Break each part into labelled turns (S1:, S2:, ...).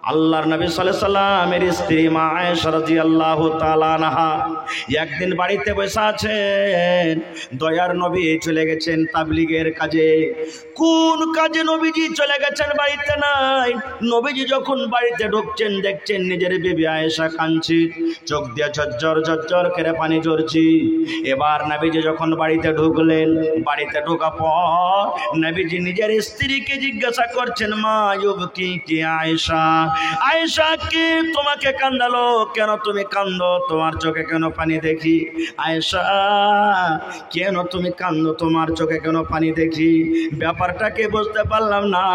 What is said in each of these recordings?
S1: আল্লাহর নবী সাল্লাল্লাহু আলাইহি সাল্লামের স্ত্রী মা আয়েশা রাদিয়াল্লাহু তাআলা আনহা একদিন বাড়িতে বসে আছেন। দয়ার নবী চলে গেছেন তাবলীগের কাজে। কোন কাজে নবীজি চলে গেছেন বাড়িতে নাই। নবীজি যখন বাড়িতে ঢুকছেন দেখছেন নিজের বিবি আয়েশা কাঁদছে, চোখ দিয়ে ঝরঝর ঝরঝর করে পানি ঝরছে। এবার নবীজি যখন বাড়িতে ঢুকলেন, বাড়িতে ঢোকা পর নবীজি নিজের স্ত্রীকে জিজ্ঞাসা করছেন, মা ইউবকি কি আয়েশা, আয়েশা কি তোমাকে কান্দালো? কেন তুমি কান্দো? তোমার চোখে কেন পানি দেখি? আয়েশা কেন তুমি কান্দো? তোমার চোখে কেন পানি দেখি? ব্যাপারটাকে বুঝতে পারলাম না।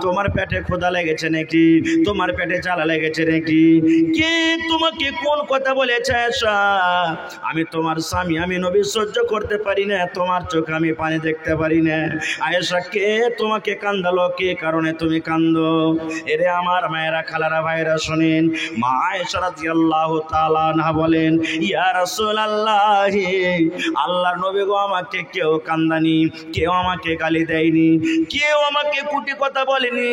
S1: তোমার পেটে ক্ষুধা লেগেছে নাকি? তোমার পেটে জ্বালা লেগেছে নাকি? কে তোমাকে কোন কথা বলেছে আয়েশা? আমি তোমার স্বামী, আমি নবী সহ্য করতে পারি না তোমার চোখে আমি পানি দেখতে পারি না। আয়েশা কে তোমাকে কান্দালো? কে কারণে তুমি কান্দো? এরে আমার মায়েরা, খালারা, ভাইরা শুনেন। মা আয়েশা রাদিয়াল্লাহু তাআলা আনহা বলেন, ইয়া রাসূলুল্লাহ, আল্লাহর নবী গো, আমাকে কেউ কান্দানি, কেউ আমাকে গালি দেয়নি, কেউ আমাকে কুটি কথা বলেনি।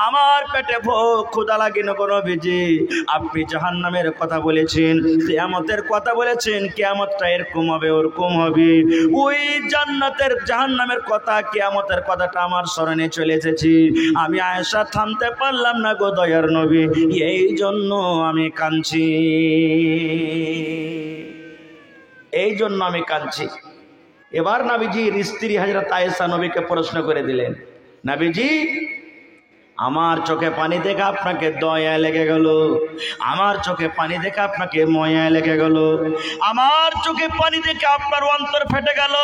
S1: আমার পেটে ভোক ক্ষুধা লাগে না কোনো নবীজি। আপনি জাহান্নামের কথা বলেছেন, কিয়ামতের কথা বলেছেন, কিয়ামতটা এরকম হবে ওরকম হবে। ওই জান্নাতের জাহান্নামের কথা, কিয়ামতের কথাটা আমার স্মরণে চলে এসেছে। আমি আয়েশা থামতে পারলাম না গো দয়ার নবী, এই জন্য আমি কাঁদছি, এই জন্য আমি কাঁদছি। এবার নবীজির স্ত্রী হযরত আয়েশা নবীকে প্রশ্ন করে দিলেন, নবীজি আমার চোখে পানি দেখে আপনাকে দয়া লেগে গেল, আমার চোখে পানি দেখে আপনাকে ময়া লেগে গেল, আমার চোখে পানি দেখে আপনার অন্তর ফেটে গেল।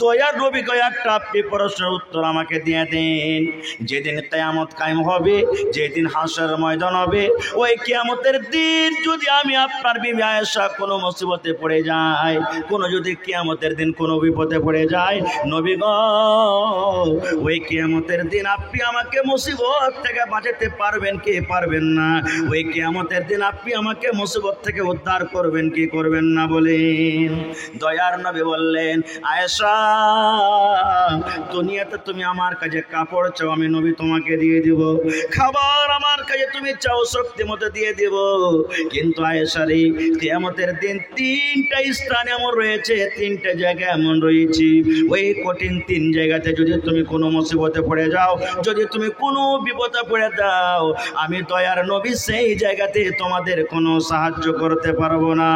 S1: দয়ার নবী গো, একটা আপনি প্রশ্নের উত্তর আমাকে দিয়ে দেন। যেদিন কিয়ামত কায়েম হবে, যেদিন হাসরের ময়দান হবে, ওই কিয়ামতের দিন যদি আমি আপনার বিবি আয়েশা কোনো মুসিবতে পড়ে যাই, কোনো যদি কিয়ামতের দিন কোনো বিপদে পড়ে যায়, নবী গো ওই কিয়ামতের দিন আপনি আমাকে মুসিবত থেকে বাঁচাতে পারবেন কি পারবেন না? ওই কিয়ামতের দিন আপনি আমাকে মুসিবত থেকে উদ্ধার করবেন কি করবেন না বলেন। দয়ার নবী বললেন, আয়েশা দুনিয়াতে তুমি আমার কাছে কাপড় চাও, আমি নবী তোমাকে দিয়ে দিব। খাবার আমার কাছে তুমি চাও, শক্তি মতো দিয়ে দিব। কিন্তু আয়েশা রে, কিয়ামতের দিন তিনটা স্থান এমন রয়েছে, তিনটা জায়গা এমন রয়েছে, ওই কঠিন তিন জায়গাতে যদি তুমি কোনো মুসিবতে পড়ে যাও, যদি তুমি কোনো বিপদে পড়ে দাও, আমি দয়ার নবী সেই জায়গাতে তোমাদের কোনো সাহায্য করতে পারবো না।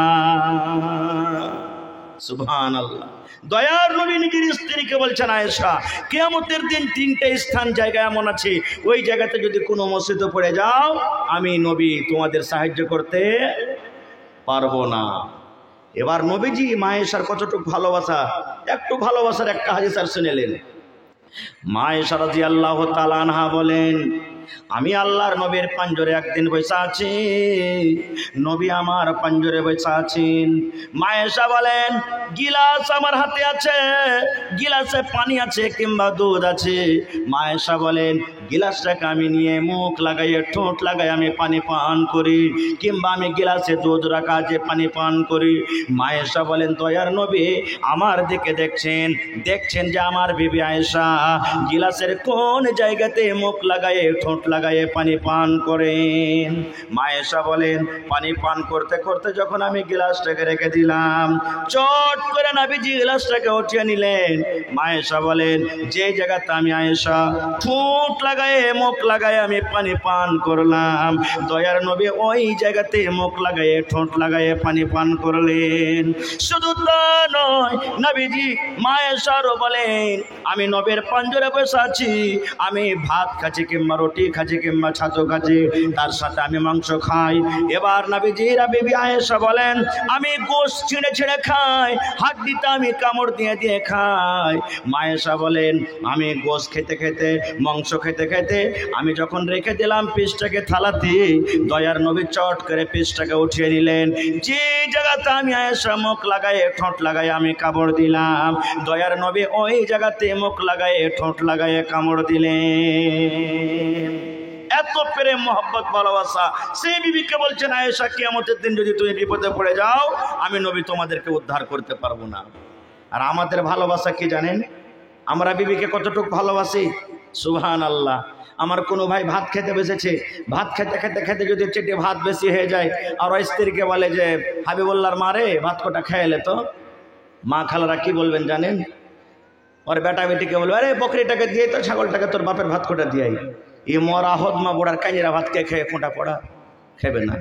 S1: সুবহানাল্লাহ। দয়ার নবী নিজের স্ত্রীকে বলছেন, আয়েশা কিয়ামতের দিন তিনটা স্থান জায়গা এমন আছে, ওই জায়গাতে যদি কোনো মুসিবতে পড়ে যাও, আমি নবী তোমাদের সাহায্য করতে পারবো না। এবার নবীজি মা আয়েশার কতটুকু ভালোবাসা, একটু ভালোবাসার একটা হাদিস আর শুনেলেন। মা আয়েশা রাদিয়াল্লাহু তাআলা আনহা বলেন, আমি আল্লাহর নবীর পাঞ্জরে একদিন বসে আছি, নবী আমার পাঞ্জরে বসে আছেন। মা আয়েশা বলেন, গিলাস আমার হাতে আছে, গিলাসে পানি আছে কিংবা দুধ আছে। মা আয়েশা বলেন, গিলাসটাকে আমি নিয়ে মুখ লাগাইয়ে ঠোঁট লাগাই আমি পানি পান করি, কিংবা আমি গিলাসে দুধ রাখা আছে পানি পান করি। মা আয়েশা বলেন, দয়ার নবী আমার দিকে দেখছেন, দেখছেন যে আমার বিবি আয়েশা গিলাসের কোন জায়গাতে মুখ লাগায়ে ঠোঁট লাগায়ে পানি পান করেন। মা আয়েশা বলেন, পানি পান করতে করতে যখন আমি গিলাসটাকে রেখে দিলাম, চট করে নবীজি গিলাসটাকে উঠিয়ে নিলেন। মা আয়েশা বলেন, যে জায়গাতে আমি আয়েশা ঠোঁট লাগায়ে মুখ লাগায়ে আমি পানি পান করলাম, দয়ার নবী ওই জায়গাতে মুখ লাগায়ে ঠোঁট লাগায়ে পানি পান করলেন। শুধু তা নয়, নবীজি মা আয়েশারও বলেন, আমি নবীর পাঞ্জরে বসে আছি, আমি ভাত খাচ্ছি কিংবা রুটি খাচ্ছি কিংবা ছাতু খাচ্ছি, তার সাথে আমি মাংস খাই। এবার নবীজিরা বিবি আয়েশা বলেন, আমি গোশত ছিঁড়ে ছিঁড়ে খাই, হাড্ডিটা আমি কামড় দিয়ে দিয়ে খাই। মা আয়েশা বলেন, আমি গোশত খেতে খেতে মাংস খেতে খেতে আমি যখন রেখে দিলাম পিসটাকে থালাতে, দয়ার নবী চট করে পিসটাকে উঠিয়ে নিলেন। যে জায়গাতে আমি আয়েশা মুখ লাগায়ে ঠোঁট লাগায়ে আমি কামড় দিলাম, দয়ার নবী ওই জায়গাতে মুখ লাগায়ে ঠোঁট লাগায়ে কামড় দিলেন। এত প্রেম মোহব্বত ভালোবাসা। সেই বিবিকে বলছেন, আয়েশা কিয়ামতের দিন যদি তুমি বিপদে পড়ে যাও, আমি নবী তোমাদেরকে উদ্ধার করতে পারবো না। আর আমাদের ভালোবাসা কি জানেন? আমরা বিবিকে কতটুকু ভালোবাসি? সুবহানাল্লাহ। আমার কোনো ভাই ভাত খেতে বসেছে, ভাত খেতে খেতে খেতে যদি চেটে ভাত বেশি হয়ে যায়, আর ওই স্ত্রীকে বলে যে হাবিবুল্লাহর মারে ভাত কটা খেয়ে তো, মা খালারা কি বলবেন জানেন? ওর বেটা বেটিকে বলবে, আরে বকরিটাকে দিয়ে তো, ছাগলটাকে তোর বাপের ভাত কোটা দিয়ে এই মরা হদমা বোড়ার কাজেরা ভাত কে খেয়ে ফোঁটা পড়া খেবে না।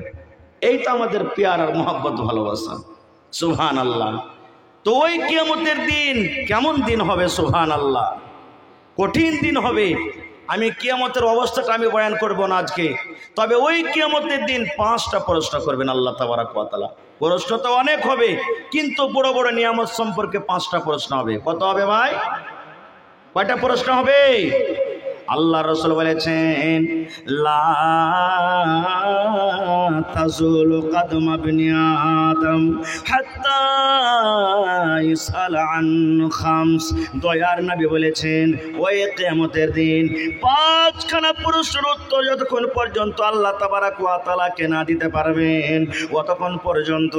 S1: এই তো আমাদের পেয়ার আর মহব্বত ভালোবাসা। সুবহানাল্লাহ। তো ওই কিয়ামতের দিন কেমন দিন হবে? সুবহানাল্লাহ, কঠিন দিন হবে। আমি কিয়ামতের অবস্থাটা আমি বয়ান করব না আজকে, তবে ওই কিয়ামতের দিন 5টা প্রশ্ন করবেন আল্লাহ তাবারক ওয়া তাআলা। প্রশ্ন তো অনেক হবে, কিন্তু বড় বড় নিয়ামত সম্পর্কে 5টা প্রশ্ন হবে। কত হবে ভাই? কয়টা প্রশ্ন হবে? আল্লাহ রাসূল বলেছেন, লা তাজুলু কদম ইবনি আদম হাত্তা ইসআল আন খামস। দয়ার নবী বলেছেন, ওই কিয়ামতের দিন 5খানা প্রশ্নের উত্তর যতক্ষণ পর্যন্ত আল্লাহ তাবারক ওয়া তাআলাকে না দিতে পারবেন, ততক্ষণ পর্যন্ত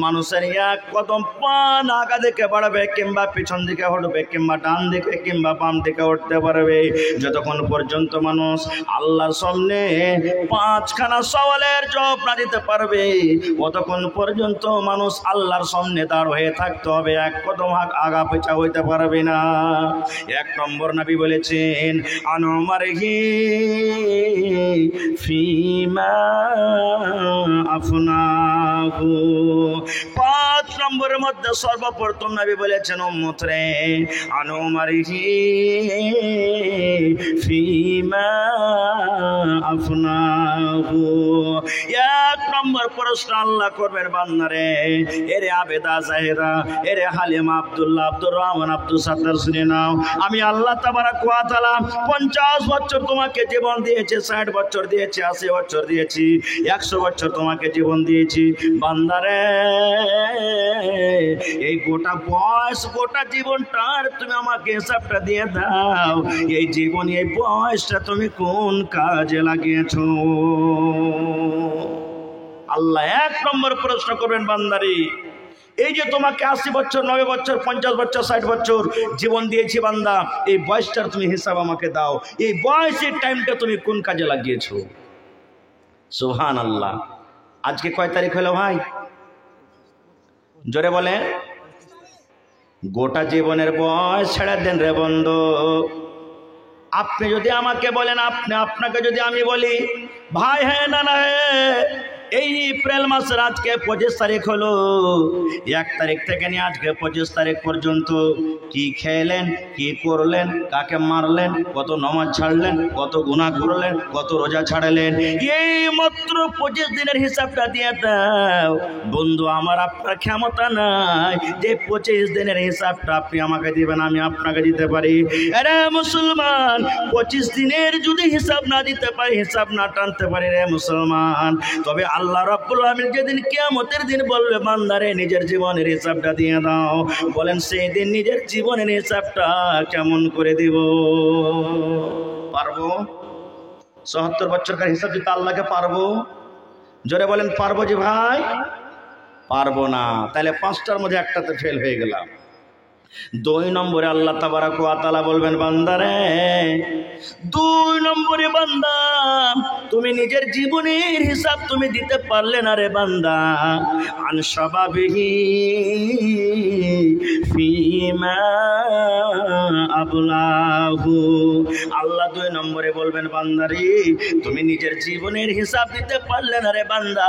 S1: মানুষের এক কদম পা আগা দিকে বাড়বে, কিংবা পিছন দিকে উঠবে, কিংবা ডান দিকে কিংবা বাম দিকে উঠতে পারবে। যতক্ষণ পর্যন্ত মানুষ আল্লাহর সামনে 5খানা সওয়ালের জবাব না দিতে পারবে, ততক্ষণ পর্যন্ত মানুষ আল্লাহর সামনে দাঁড় হয়ে থাকতে হবে, এক কদম আগা পিছা হইতে পারবে না। 1 নম্বর নবী বলেছেন, আনুমারহি ফিমা আফনাহু। 5 নম্বরের মধ্যে সর্বপ্রথম নবী বলেছেন, উম্মত রে, আনুমারহি ফিমা আফনাহু। 1 নম্বর প্রশ্ন আল্লাহ করবেন, বান্দারে, এরে আবেদা জাহেরা, এরে হালিমা, আব্দুল্লাহ, আব্দুর রহমান, আব্দুল সাত্তার, শুনে নাও, আমি আল্লাহ তাবারক ওয়া তাআলা 50 বছর তোমাকে জীবন দিয়েছি, 60 বছর দিয়েছি, 80 বছর দিয়েছি, 100 বছর তোমাকে জীবন দিয়েছি। বান্দারে, এই গোটা বয়স, গোটা জীবনটার তুমি আমাকে হিসাবটা দিয়ে দাও। এই জীবন, এই বয়সটা তুমি কোন কাজে লাগিয়েছো? আল্লাহ 1 নম্বর প্রশ্ন করবেন, বান্দারে, এই যে তোমাকে 80 বছর, 90 বছর, 50 বছর, 60 বছর জীবন দিয়েছি বান্দা, এই বয়সটার তুমি হিসাব আমাকে দাও। এই বয়সের টাইমটা তুমি কোন কাজে লাগিয়েছো? সুবহানাল্লাহ। আজকে কয় তারিখ হলো ভাই? জোরে বলে। গোটা জীবনের বয়স ছেড়ে দেন রে বন্ধু। আপনি যদি আমাকে বলেন, আপনাকে যদি আমি বলি, ভাই হ্যাঁ না না, এই এপ্রিল মাসের আজকে 25 তারিখ হলো, 1 তারিখ থেকে নিয়ে আজকে 25 তারিখ পর্যন্ত কি খেলেন, কি করলেন, কাকে মারলেন, কত নামাজ ছাড়লেন, কত গুনাহ করলেন, কত রোজা ছাড়লেন, এই মাত্র 25 দিনের হিসাবটা দিয়ে দাও। বন্ধু আমার, আপনার ক্ষমতা নাই যে 25 দিনের হিসাবটা আপনি আমাকে দিবেন, আমি আপনাকে দিতে পারি। আরে মুসলমান, 25 দিনের যদি হিসাব না দিতে পারি, হিসাব না টানতে পারি রে মুসলমান, তবে আল্লাহ রাব্বুল আলামিন যেদিন কিয়ামতের দিন বলবে, বান্দারে নিজের জীবনের হিসাবটা দিয়ে দাও, বলেন সেই দিন নিজের জীবনের হিসাবটা কেমন করে দিব? পারবো? ৭০ বছরকার হিসাব দিতে আল্লাহকে পারবো? জোরে বলেন, পারবো যে ভাই? পারবো না। তাহলে 5টার মধ্যে একটাতে ফেল হয়ে গেলাম। 2 নম্বরে আল্লাহ তাবারক ওয়া তাআলা বলবেন, বান্দারে, 2 নম্বরে বান্দা, তুমি নিজের জীবনের হিসাব তুমি দিতে পারলে না রে বান্দা। আন শাবাবিহি ফিমা আবলাহু। আল্লাহ 2 নম্বরে বলবেন, বান্দারে, তুমি নিজের জীবনের হিসাব দিতে পারলে না রে বান্দা,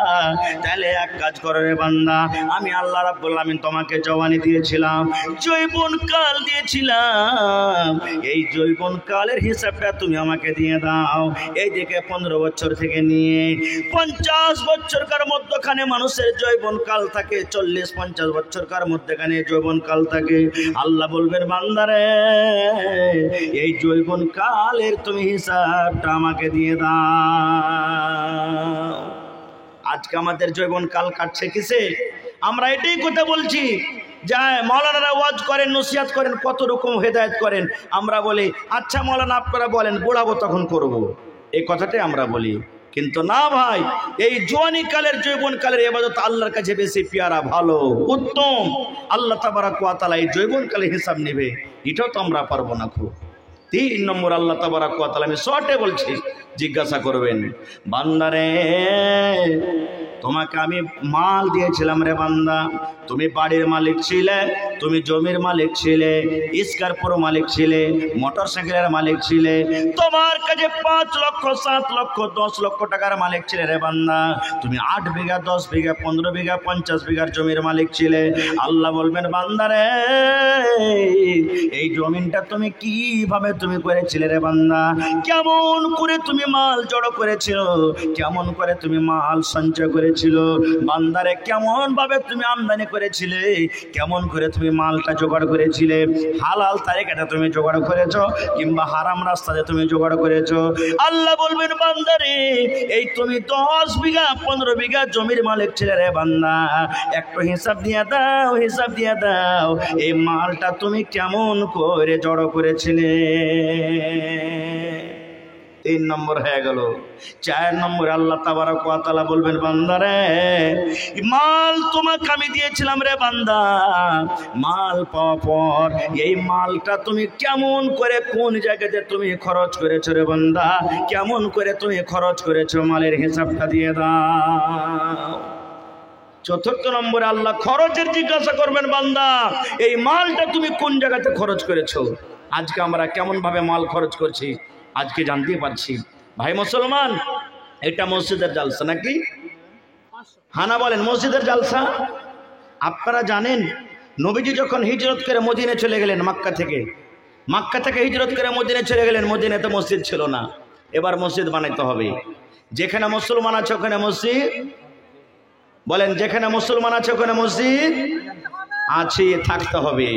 S1: তাহলে এক কাজ করো রে বান্দা, আমি আল্লাহ রাব্বুল আলামিন তোমাকে জওয়ানি দিয়েছিলাম, যৌবন কাল দিয়েছিলাম, এই যৌবন কালের হিসাবটা তুমি আমাকে দিয়ে দাও। এই দিকে 15 বছর থেকে নিয়ে 50 বছরকার মধ্যখানে মানুষের যৌবন কাল থাকে, 40-50 বছরকার মধ্যখানে যৌবন কাল থাকে। আল্লাহ বলবেন, বান্দারে, এই যৌবন কালের তুমি হিসাবটা আমাকে দিয়ে দাও। আজকে আমাদের যৌবন কাল কাটছে কিসে? আমরা এটাই কথা বলছি, যায় মাওলানারা ওয়াজ করেন, নসিহত করেন, কত রকম হেদায়েত করেন, আমরা বলি আচ্ছা মাওলানা আপনারা বলেন, বুড়াবো তখন করব, এই কথাটাই আমরা বলি। কিন্তু না ভাই, এই জওয়ানি কালের, যৌবন কালের ইবাদত আল্লাহর কাছে বেশি পিয়ারা, ভালো, উত্তম। আল্লাহ তাবারক ওয়া তাআলা এই যৌবন কালের হিসাব নেবে, এটাও তো আমরা পারবো না খুব। তিন নম্বর আল্লাহ তাবারাক ওয়া তাআলা, আমি শর্টে বলছি, জিজ্ঞাসা করবেন, বান্দারে তোমাকে আমি মাল দিয়েছিলাম রে বান্দা, তুমি বাড়ির মালিক ছিলে, তুমি জমির মালিক ছিলে, স্কর্পিওর মালিক ছিলে, মোটর সাইকেলের মালিক ছিলে, তোমার কাছে 5 লক্ষ 7 লক্ষ 10 লক্ষ টাকার মালিক ছিলে রে বান্দা, তুমি 8 বিঘা 10 বিঘা 15 বিঘা 50 বিঘার জমির মালিক ছিলে। আল্লাহ বলবেন, বান্দারে এই জমিনটা তুমি কিভাবে তুমি করেছিলে রে বান্দা, কেমন করে তুমি মাল জড়ো করেছিল, কেমন করে তুমি মাল সঞ্চয় করেছিল, বান্দারে কেমন ভাবে তুমি আমদানি করেছিলে, কেমন করে তুমি মালটা জোগাড় করেছিলে, হালাল তারিকাটা তুমি জোগাড় করেছো কিংবা হারাম রাস্তাতে তুমি জোগাড় করেছো। আল্লাহ বলবেন, বান্দারে এই তুমি 10 বিঘা 15 বিঘা জমির মালিক ছিলে রে বান্দা, একটু হিসাব দিয়ে দাও, হিসাব দিয়ে দাও, এই মালটা তুমি কেমন করে জড়ো করেছিলে। 3 নম্বর হয়ে গেল। 4 নম্বরে আল্লাহ তাবারক ওয়া তাআলা বলবেন, বান্দারে মাল তোমাকে আমি দিয়েছিলাম রে বান্দা, মাল পাওয়ার পর এই মালটা তুমি কেমন করে কোন জায়গাতে তুমি খরচ করেছো রে বান্দা, কেমন করে তুমি খরচ করেছো, মালের হিসাবটা দিয়ে দাও। 4 নম্বরে আল্লাহ খরচের জিজ্ঞাসা করবেন, বান্দা এই মালটা তুমি কোন জায়গাতে খরচ করেছো। আজকে আমরা কেমন ভাবে মাল খরচ করছি আজকে জানতে পারছি। ভাই মুসলমান, এটা মসজিদের জালসা নাকি? হানা বলেন, মসজিদের জালসা। আপনারা জানেন নবীজি যখন হিজরত করে মদিনে চলে গেলেন, মক্কা থেকে হিজরত করে মদিনে চলে গেলেন, মদিনাতে মসজিদ ছিল না, এবার মসজিদ বানাইতে হবে। যেখানে মুসলমান আছে ওখানে মসজিদ, বলেন যেখানে মুসলমান আছে ওখানে মসজিদ আছে, থাকতে হবে।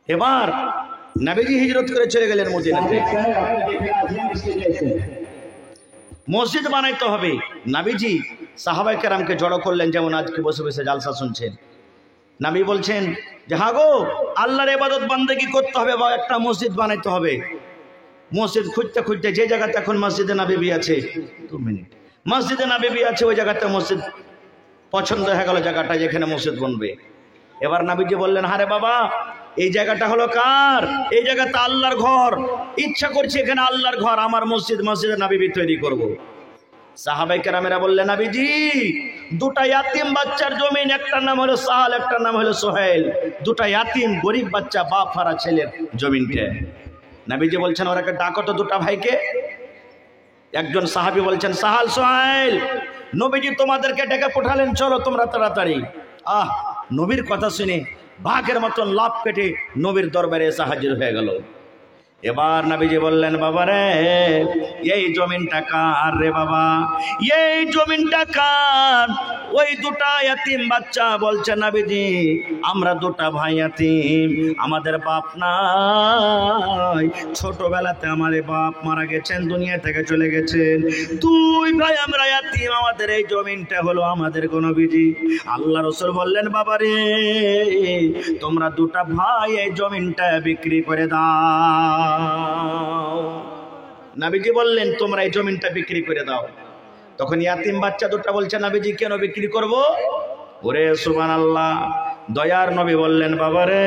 S1: এবার নবীজি হিজরত করে চলে গেলেন মদিনাতে, মসজিদ বানাইতে হবে। নবীজি সাহাবায়ে কেরামকে জড়ো করলেন, যেমন আজকে বসে বসে জালসা শুনছেন। নবী বলছেন যে হ্যাঁ গো, আল্লাহর ইবাদত বান্দেগি করতে হবে বা একটা মসজিদ বানাইতে হবে। মসজিদ খুঁজতে খুঁজতে যে জায়গাতে এখন মসজিদে নববী আছে, 2 মিনিট, মসজিদে নববী আছে ওই জায়গাতে মসজিদ পছন্দ হয়ে গেল, জায়গাটা যেখানে মসজিদ বনবে। এবার নবীজি বললেন, হারে বাবা এই জায়গাটা হলো কার? এই জায়গাটা আল্লাহর ঘর, ইচ্ছা করছে এখানে আল্লাহর ঘর, আমার মসজিদে নববী তৈরি করব। সাহাবায়ে কেরামেরা বললেন, নবীজি 2টা ইয়াতিম বাচ্চার জমিন, একটার নাম হলো সাহাল, একটার নাম হলো সোহেল, 2টা ইয়াতিম গরিব বাচ্চা, বাপ হারা ছেলের জমিনটা। নবীজি বলছেন, ওরাকে ডাকো তো 2টা ভাইকে। একজন সাহাবী বলছেন, সাহাল সোহেল, নবীজি তোমাদেরকে ডেকে পাঠালেন, চলো তোমরা তাড়াতাড়ি। নবীর কথা শুনে বাঘের মতন লাফ কেটে নবীর দরবারে এসে হাজির হয়ে গেল। এবার নবীজি বললেন, বাবা রে এই জমিনটা কার রে বাবা, এই জমিনটা কার? ওই 2টা ইয়াতিম বাচ্চা বলছে, নবীজি আমরা 2টা ভাই ইয়াতিম, আমাদের বাপ নাই, ছোটবেলাতে আমাদের বাপ মারা গেছেন, দুনিয়া থেকে চলে গেছেন, 2 ভাই আমরা ইয়াতিম, আমাদের এই জমিনটা হলো আমাদের গো নবীজি। আল্লাহ রাসূল বললেন, বাবা রে তোমরা 2টা ভাই এই জমিনটা বিক্রি করে দাও। নবীজি বললেন, তোমরা এই জমিনটা বিক্রি করে দাও। তখন ইয়াতিম বাচ্চা 2টা বলছে, নবীজি কেন বিক্রি করব? ওরে সুবহানাল্লাহ, দয়ার নবী বললেন, বাবা রে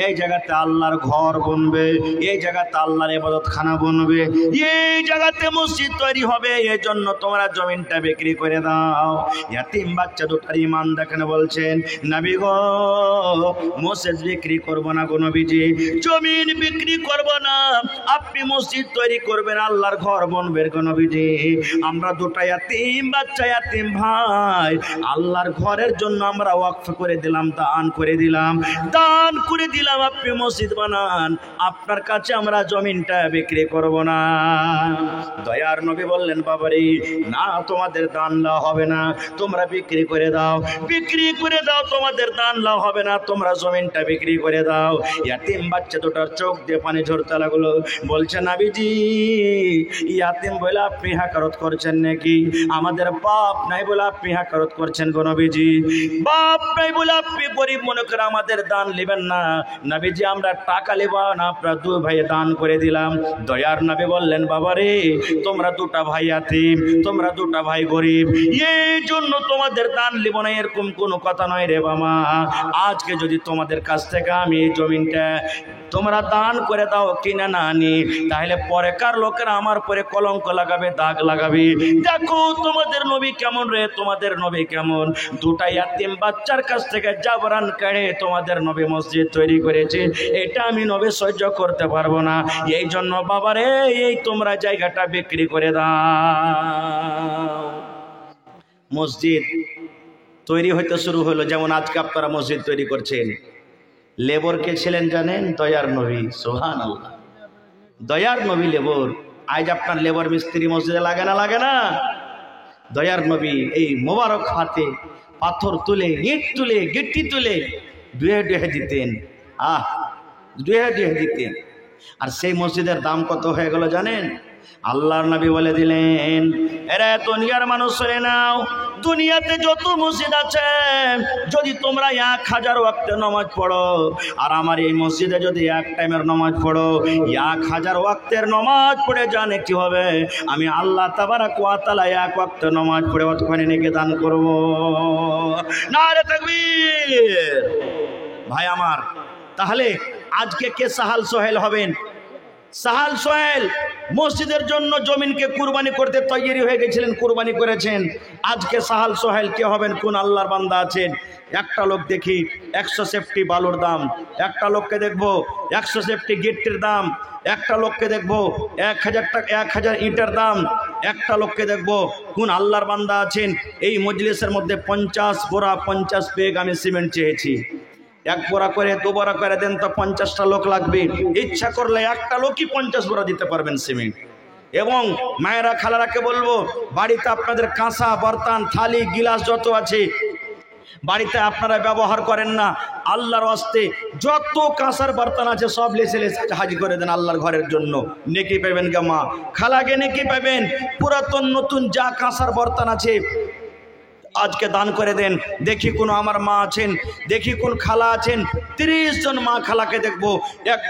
S1: এই জায়গাতে আল্লাহর ঘর বনবে, এই জায়গাতে আল্লাহর ইবাদতখানা বনবে, এই জায়গাতে মসজিদ তৈরি হবে, এই জন্য তোমরা জমিনটা বিক্রি করে দাও। ইয়াতিম বাচ্চা 2টার ঈমান দেখেন, বলছেন, নবী গো মসজিদ বিক্রি করব না গো নবীজি, জমিন বিক্রি করব না, আপনি মসজিদ তৈরি করবেন, আল্লাহর ঘর বনবে গো নবীজি। আমরা 2টা ইয়াতিম বাচ্চা, ইয়াতিম ভাই, আল্লাহর ঘরের জন্য আমরা ওয়াকফ করে দিলাম, দান করে দিলাম, দান করে দিলাম, আপনি মসজিদ বানান, আপনার কাছে আমরা জমিনটা বিক্রি করব না। দয়ার নবী বললেন, বাবারে না, তোমাদের দান লাও হবে না, তোমরা বিক্রি করে দাও, বিক্রি করে দাও, তোমাদের দান লাও হবে না, তোমরা জমিনটা বিক্রি করে দাও। ইয়াতিম বাচ্চা 2টার চোখ দিয়ে পানি ঝরতে লাগলো, বলছে, নবীজি ইয়াতিম বলে আপনি হাকারত করছেন নাকি? আমাদের বাপ নাই বলে আপনি হাকারত করছেন গো নবীজি, বাপ নাই বলে আপনি গরিব মনে করে আমাদের দান নেবেন না। নবীজি আমরা টাকা নেব না, আপনারা দুই ভাই দান করে দিলাম। দয়ার নবী বললেন, বাবা রে, তোমরা দুটা ভাই এতিম, তোমরা দুটা ভাই গরিব, এই জন্য তোমাদের দান নেব না, এরকম কোনো কথা নয় রে বাবা। আজকে যদি তোমাদের কাছ থেকে আমি এই জমিনটা তোমরা দান করে দাও কিনা না নি, তাহলে পরেকার লোকেরা আমার পরে কলঙ্ক লাগাবে, দাগ লাগাবে। দেখো তোমাদের নবী কেমন রে, তোমাদের নবী কেমন, দুটা ইয়াতিম বাচ্চার কাছ থেকে জাবরান কেড়ে তোমাদের নবী মসজিদ তৈরি করেছে, এটা আমি নবী সহ্য করতে পারবো না। এই জন্য বাবারে, এই তোমরা জায়গাটা বিক্রি করে দাও। মসজিদ তৈরি হইতে শুরু হলো, যেমন আজকে আপনারা মসজিদ তৈরি করছেন। লেবর কে ছিলেন জানেন? দয়ার নবী। সুবহানাল্লাহ, দয়ার নবী লেবর। আজ আপনার লেবর মিস্ত্রি মসজিদে লাগে না? লাগে না? দয়ার নবী এই মোবারক হাতে পাথর তুলে, ইট তুলে, গিট্টি তুলে দুয়ে দুয়ে দিতেন। দুয়ে দুয়ে দিতেন। আর সেই মসজিদের দাম কত হয়ে গেল জানেন? আল্লাহর নবী বলে দিলেন, এরা দুনিয়ার মানুষ শুনে নাও, দুনিয়াতে যত মসজিদ আছে, যদি তোমরা 1000 ওয়াক্তের নামাজ পড়ো, আর আমার এই মসজিদে যদি এক টাইমের নামাজ পড়ো, 1000 ওয়াক্তের নামাজ পড়ে জানে কি হবে? আমি আল্লাহ তাবারক ওয়া তাআলা 1 ওয়াক্ত নামাজ পড়ে অতখানি নেকি দান করব। নারে তাকবীর। ভাই আমার, তাহলে আজকে কে সাহাল সোহেল হবেন? সাহাল সোহেল মসজিদের জন্য জমিনকে কুরবানি করতে তৈরি হয়ে গেছিলেন, কুরবানি করেছেন। আজকে সাহাল সোহেল কে হবেন? কোন আল্লাহর বান্দা আছেন? একটা লোক দেখি 100 সেফটি বালুর দাম, একটা লোককে দেখবো 100 সেফটি গিট্টির দাম, একটা লোককে দেখবো 1000 টাকা 1000 ইটের দাম, একটা লোককে দেখবো। কোন আল্লাহর বান্দা আছেন এই মজলিসের মধ্যে 50 বোরা 50 বেগ আমি সিমেন্ট চেয়েছি? 1 বোরা করে 2 বোরা করে দেন তো 50টা লোক লাগবে। ইচ্ছা করলে একটা লোকই 50 বোরা দিতে পারবেন সিমেন্ট। এবং মায়েরা খালারাকে বলবো, বাড়িতে আপনাদের কাঁসা বর্তন থালি গিলাস যত আছে, বাড়িতে আপনারা ব্যবহার করেন না, আল্লাহর ওয়াস্তে যত কাঁসার বর্তন আছে সব লেসে লেসে হাজির করে দেন আল্লাহর ঘরের জন্য। নেকি পাবেন গা মা, খালাকে নেকি পাবেন। পুরাতন নতুন যা কাঁসার বর্তন আছে আজকে দান করে দেন। দেখি কোন আমার মা আছেন, দেখি কোন খালা আছেন, 30 জন মা খালাকে দেখবো 1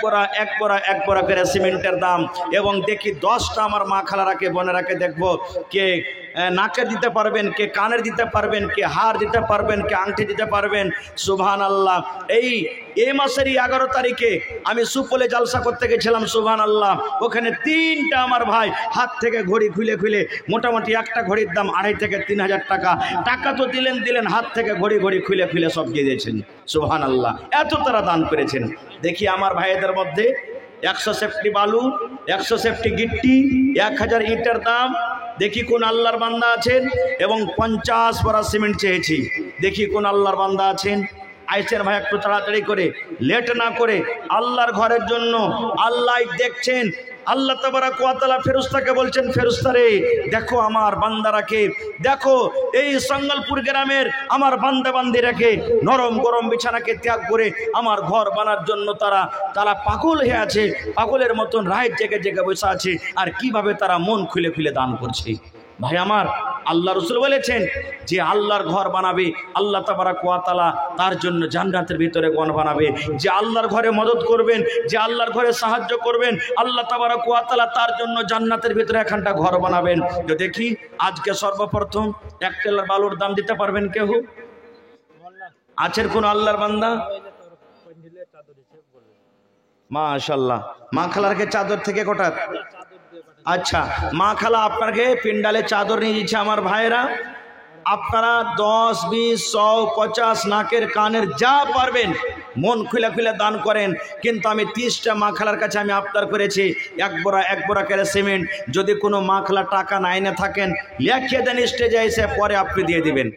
S1: বোরা করে সিমেন্টের দাম। এবং দেখি 10টা আমার মা খালারাকে বোনেরাকে দেখবো, কে নাকের দিতে পারবেন, কে কানের দিতে পারবেন, কে হার দিতে পারবেন, কে আংটি দিতে পারবেন। সুবহানাল্লাহ। এই মাসেরই 11 তারিখে আমি সুপলে জালসা করতে গেছিলাম। সুবহানাল্লাহ। ওখানে 3টা আমার ভাই হাত থেকে ঘড়ি খুলে খুলে, মোটামুটি একটা ঘড়ির দাম 2500 থেকে 3000 টাকা। টাকা তো দিলেন, হাত থেকে ঘড়ি খুলে খুলে সব দিয়ে দিয়েছেন। সুবহানাল্লাহ। এত তারা দান করেছেন। দেখি আমার ভাইদের মধ্যে 100 সেফটি বালু, 100 সেফটি গিট্টি, 1000 ইটের দাম। দেখি কোন আল্লাহর বান্দা আছেন। এবং 50 বোরা সিমেন্ট চেয়েছি। দেখি কোন আল্লাহর বান্দা আছেন। আইসেন ভাই, একটু তাড়াতাড়ি করে, লেট না করে, আল্লাহর ঘরের জন্য। আল্লাহ দেখছেন। আল্লাহ তাবারক ওয়া তাআলা ফেরেশতাকে বলছেন, ফেরেশতারে দেখো আমার বান্দারাকে, দেখো এই সঙ্গলপুর গ্রামের আমার বান্দা বান্দিরাকে নরম গরম বিছানাকে ত্যাগ করে আমার ঘর বানার জন্য তারা পাগল হয়ে আছে, পাগলের মতন রাত জেগে জেগে বসে আছে। আর কিভাবে তারা মন খুলে খুলে দান করছে। ভাই আমার, আল্লাহ রাসূল বলেছেন যে আল্লাহর ঘর বানাবে, আল্লাহ তাবারক ওয়া তাআলা তার জন্য জান্নাতের ভিতরে ঘর বানাবে। যে আল্লাহর ঘরে মদত করবেন, যে আল্লাহর ঘরে সাহায্য করবেন, আল্লাহ তাবারক ওয়া তাআলা তার জন্য জান্নাতের ভিতরে একখানটা ঘর বানাবেন। তো দেখি আজকে সর্বপ্রথম 1 টেলার বালুর দাম দিতে পারবেন কেউ? আছেন কোন আল্লাহর বান্দা? মাশাআল্লাহ। মা খালারকে চাদর থেকে কোটা? আচ্ছা, মা খালা আপনাকে পিন্ডালে চাদর নিয়ে দিচ্ছে। আমার ভাইয়েরা, আপনারা 10, 20, 100, 50 নাকের কানের যা পারবেন মন খুলে খুলে দান করেন। কিন্তু আমি 30টা মা খালার কাছে আমি আবদার করেছি 1 বোরা করে সিমেন্ট। যদি কোনো মা খালা টাকা না এনে থাকেন, লিখিয়ে দেন, স্টেজে এসে পরে আপনি দিয়ে দিবেন।